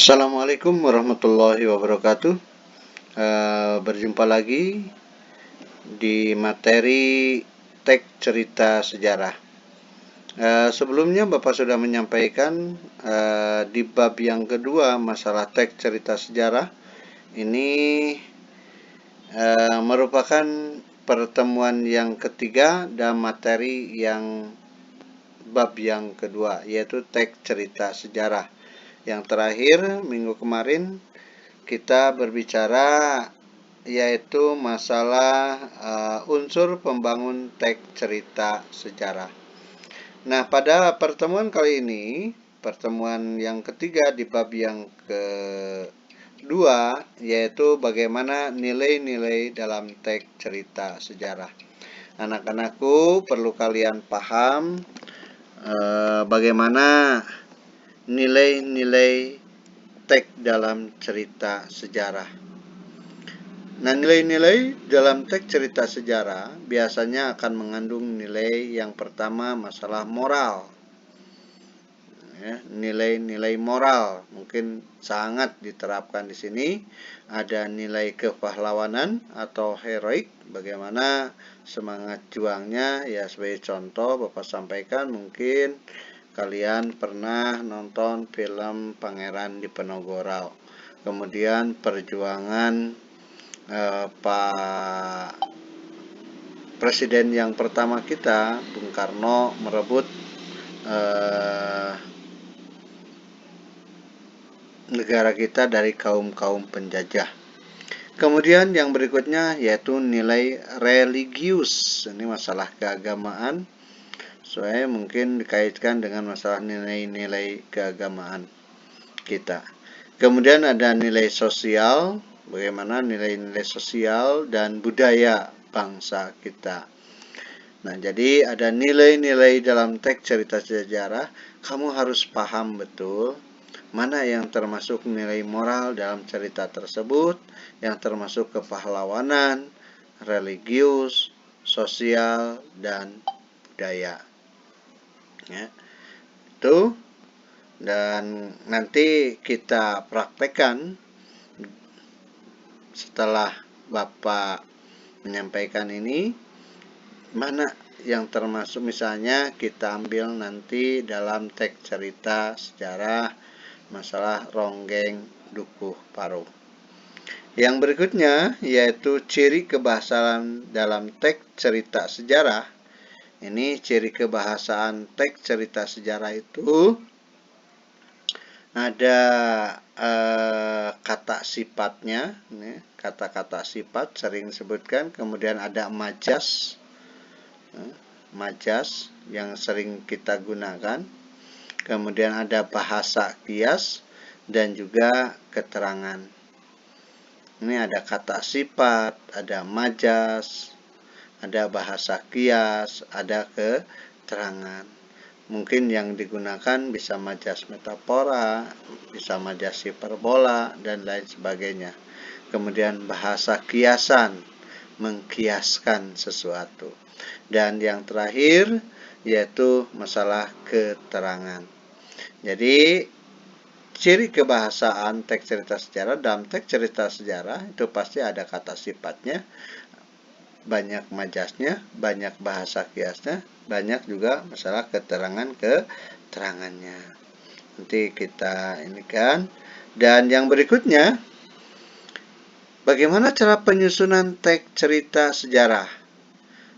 Assalamualaikum warahmatullahi wabarakatuh. Berjumpa lagi di materi teks cerita sejarah. Sebelumnya Bapak sudah menyampaikan di bab yang kedua masalah teks cerita sejarah. Ini merupakan pertemuan yang ketiga dan materi yang bab yang kedua, yaitu teks cerita sejarah. Yang terakhir minggu kemarin kita berbicara yaitu masalah unsur pembangun teks cerita sejarah. Nah, pada pertemuan kali ini, pertemuan yang ketiga di bab yang kedua, yaitu bagaimana nilai-nilai dalam teks cerita sejarah. Anak-anakku, perlu kalian paham bagaimana nilai-nilai teks dalam cerita sejarah. Nah, nilai-nilai dalam teks cerita sejarah biasanya akan mengandung nilai yang pertama masalah moral. Nilai-nilai moral mungkin sangat diterapkan di sini. Ada nilai kepahlawanan atau heroik, bagaimana semangat juangnya. Ya, sebagai contoh Bapak sampaikan, mungkin kalian pernah nonton film Pangeran Diponegoro. Kemudian perjuangan Pak Presiden yang pertama kita, Bung Karno, merebut negara kita dari kaum-kaum penjajah. Kemudian yang berikutnya yaitu nilai religius. Ini masalah keagamaan. Soalnya mungkin dikaitkan dengan masalah nilai-nilai keagamaan kita. Kemudian ada nilai sosial, bagaimana nilai-nilai sosial dan budaya bangsa kita. Nah, jadi ada nilai-nilai dalam teks cerita sejarah. Kamu harus paham betul mana yang termasuk nilai moral dalam cerita tersebut, yang termasuk kepahlawanan, religius, sosial, dan budaya. Ya, itu. Dan nanti kita praktekkan setelah Bapak menyampaikan ini, mana yang termasuk, misalnya kita ambil nanti dalam teks cerita sejarah masalah ronggeng dukuh paruh. Yang berikutnya yaitu ciri kebahasaan dalam teks cerita sejarah. Ini ciri kebahasaan teks cerita sejarah itu ada kata sifatnya, kata-kata sifat sering disebutkan. Kemudian ada majas, yang sering kita gunakan. Kemudian ada bahasa kias dan juga keterangan. Ini ada kata sifat, ada majas, ada bahasa kias, ada keterangan. Mungkin yang digunakan bisa majas metafora, bisa majas hiperbola, dan lain sebagainya. Kemudian bahasa kiasan, mengkiaskan sesuatu. Dan yang terakhir yaitu masalah keterangan. Jadi ciri kebahasaan teks cerita sejarah, dalam teks cerita sejarah itu pasti ada kata sifatnya, banyak majasnya, banyak bahasa kiasnya, banyak juga masalah keterangannya. Nanti kita ini kan. Dan yang berikutnya, bagaimana cara penyusunan teks cerita sejarah?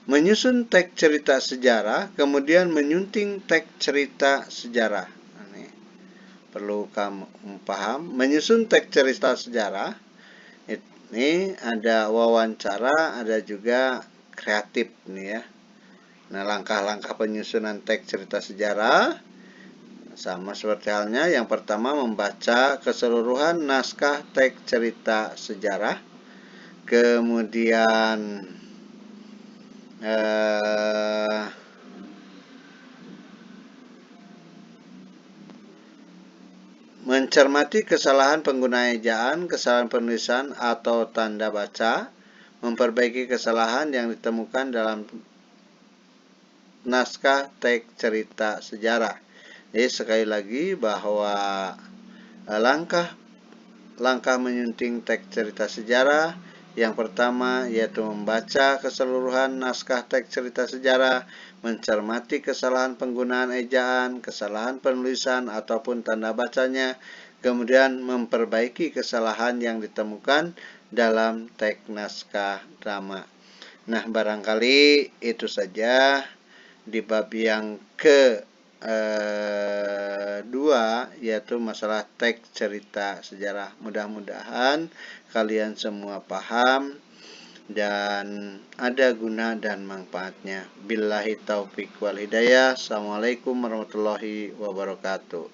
Menyusun teks cerita sejarah, kemudian menyunting teks cerita sejarah. Ini perlu kamu paham. Menyusun teks cerita sejarah, ini ada wawancara, ada juga kreatif nih ya. Nah, langkah-langkah penyusunan teks cerita sejarah sama seperti halnya. Yang pertama, membaca keseluruhan naskah teks cerita sejarah. Kemudian mencermati kesalahan penggunaan ejaan, kesalahan penulisan atau tanda baca, memperbaiki kesalahan yang ditemukan dalam naskah teks cerita sejarah. Jadi sekali lagi bahwa Langkah menyunting teks cerita sejarah. Yang pertama yaitu membaca keseluruhan naskah teks cerita sejarah, mencermati kesalahan penggunaan ejaan, kesalahan penulisan ataupun tanda bacanya, kemudian memperbaiki kesalahan yang ditemukan dalam teks naskah drama. Nah, barangkali itu saja di bab yang kedua, yaitu masalah teks cerita sejarah. Mudah-mudahan kalian semua paham dan ada guna dan manfaatnya. Billahi taufik wal hidayah. Assalamualaikum warahmatullahi wabarakatuh.